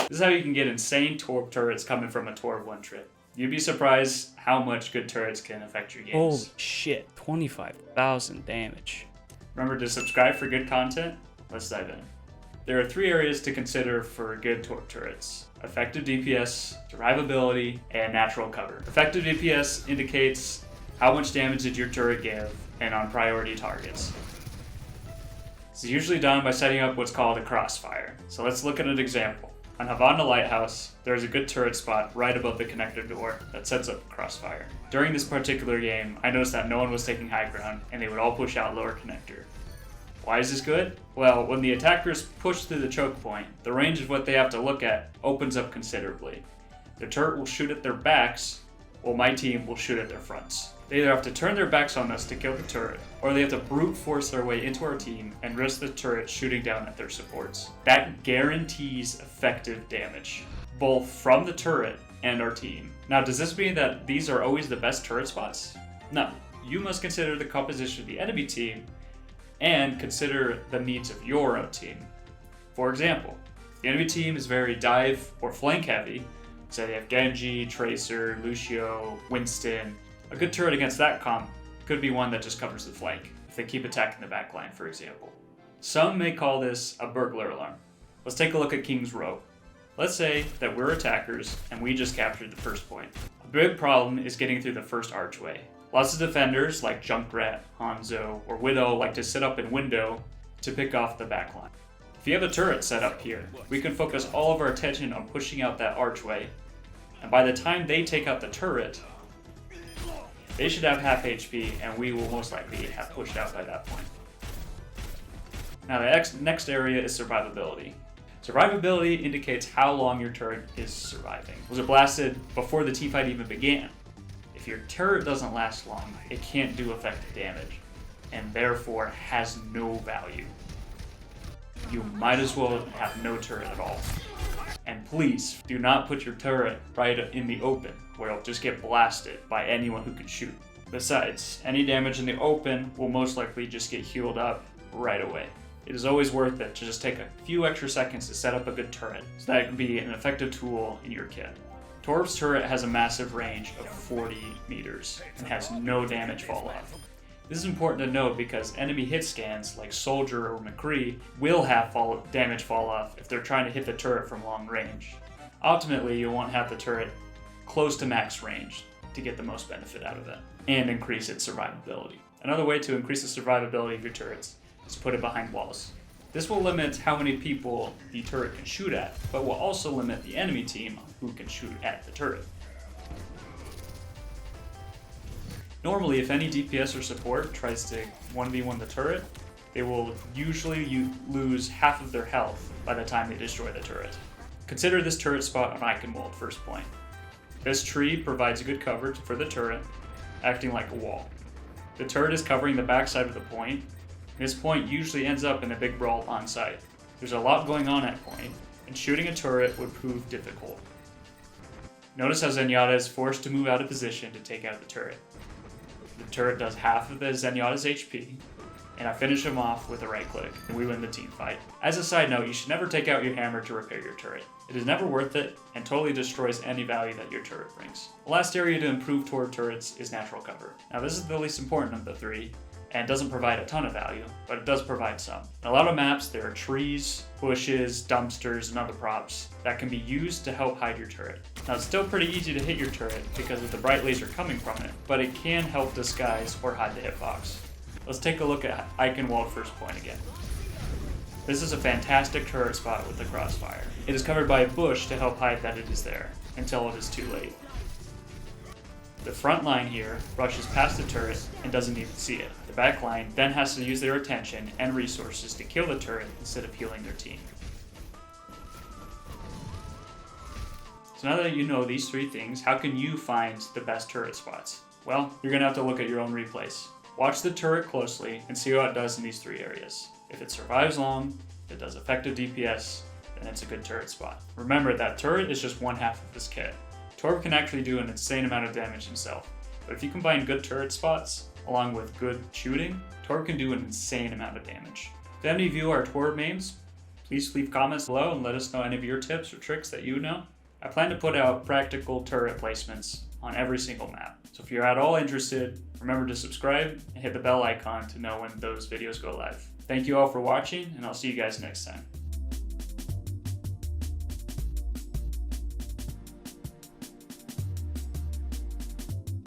This is how you can get insane Torb turrets coming from a Torb one trip. You'd be surprised how much good turrets can affect your games. Holy shit, 25,000 damage. Remember to subscribe for good content. Let's dive in. There are 3 areas to consider for good Torb turrets: effective DPS, survivability, and natural cover. Effective DPS indicates how much damage did your turret give and on priority targets. It's usually done by setting up what's called a crossfire. So let's look at an example. On Havana Lighthouse, there's a good turret spot right above the connector door that sets up a crossfire. During this particular game, I noticed that no one was taking high ground and they would all push out lower connector. Why is this good? Well, when the attackers push through the choke point, the range of what they have to look at opens up considerably. The turret will shoot at their backs, while my team will shoot at their fronts. They either have to turn their backs on us to kill the turret, or they have to brute force their way into our team and risk the turret shooting down at their supports. That guarantees effective damage, both from the turret and our team. Now, does this mean that these are always the best turret spots? No. You must consider the composition of the enemy team and consider the needs of your own team. For example, if the enemy team is very dive or flank heavy, say they have Genji, Tracer, Lucio, Winston, a good turret against that comp could be one that just covers the flank, if they keep attacking the backline, for example. Some may call this a burglar alarm. Let's take a look at King's Row. Let's say that we're attackers and we just captured the first point. A big problem is getting through the first archway. Lots of defenders like Junkrat, Hanzo, or Widow like to sit up in window to pick off the backline. If you have a turret set up here, we can focus all of our attention on pushing out that archway, and by the time they take out the turret, they should have half HP, and we will most likely have pushed out by that point. Now the next area is survivability. Survivability indicates how long your turret is surviving. Was it blasted before the teamfight even began? If your turret doesn't last long, it can't do effective damage, and therefore has no value. You might as well have no turret at all. And please, do not put your turret right in the open, where it'll just get blasted by anyone who can shoot. Besides, any damage in the open will most likely just get healed up right away. It is always worth it to just take a few extra seconds to set up a good turret, so that it can be an effective tool in your kit. Torb's turret has a massive range of 40 meters and has no damage fall off. This is important to note because enemy hit scans like Soldier or McCree will have damage fall off if they're trying to hit the turret from long range. Ultimately, you'll want to have the turret close to max range to get the most benefit out of it and increase its survivability. Another way to increase the survivability of your turrets is to put it behind walls. This will limit how many people the turret can shoot at, but will also limit the enemy team who can shoot at the turret. Normally, if any DPS or support tries to 1v1 the turret, they will usually lose half of their health by the time they destroy the turret. Consider this turret spot on Eichenwald first point. This tree provides good coverage for the turret, acting like a wall. The turret is covering the backside of the point. This point usually ends up in a big brawl on site. There's a lot going on at point, and shooting a turret would prove difficult. Notice how Zenyatta is forced to move out of position to take out the turret. The turret does half of the Zenyatta's HP, and I finish him off with a right click, and we win the team fight. As a side note, you should never take out your hammer to repair your turret. It is never worth it, and totally destroys any value that your turret brings. The last area to improve Torb turrets is natural cover. Now this is the least important of the 3, and doesn't provide a ton of value, but it does provide some. In a lot of maps, there are trees, bushes, dumpsters, and other props that can be used to help hide your turret. Now it's still pretty easy to hit your turret because of the bright laser coming from it, but it can help disguise or hide the hitbox. Let's take a look at Eichenwald first point again. This is a fantastic turret spot with the crossfire. It is covered by a bush to help hide that it is there, until it is too late. The front line here rushes past the turret and doesn't even see it. The back line then has to use their attention and resources to kill the turret instead of healing their team. So now that you know these 3 things, how can you find the best turret spots? Well, you're going to have to look at your own replays. Watch the turret closely and see how it does in these 3 areas. If it survives long, if it does effective DPS, then it's a good turret spot. Remember that turret is just one half of this kit. Torb can actually do an insane amount of damage himself, but if you combine good turret spots along with good shooting, Torb can do an insane amount of damage. If any of you are Torb mains, Please leave comments below and let us know any of your tips or tricks that you know. I plan to put out practical turret placements on every single map. So if you're at all interested, remember to subscribe and hit the bell icon to know when those videos go live. Thank you all for watching, and I'll see you guys next time.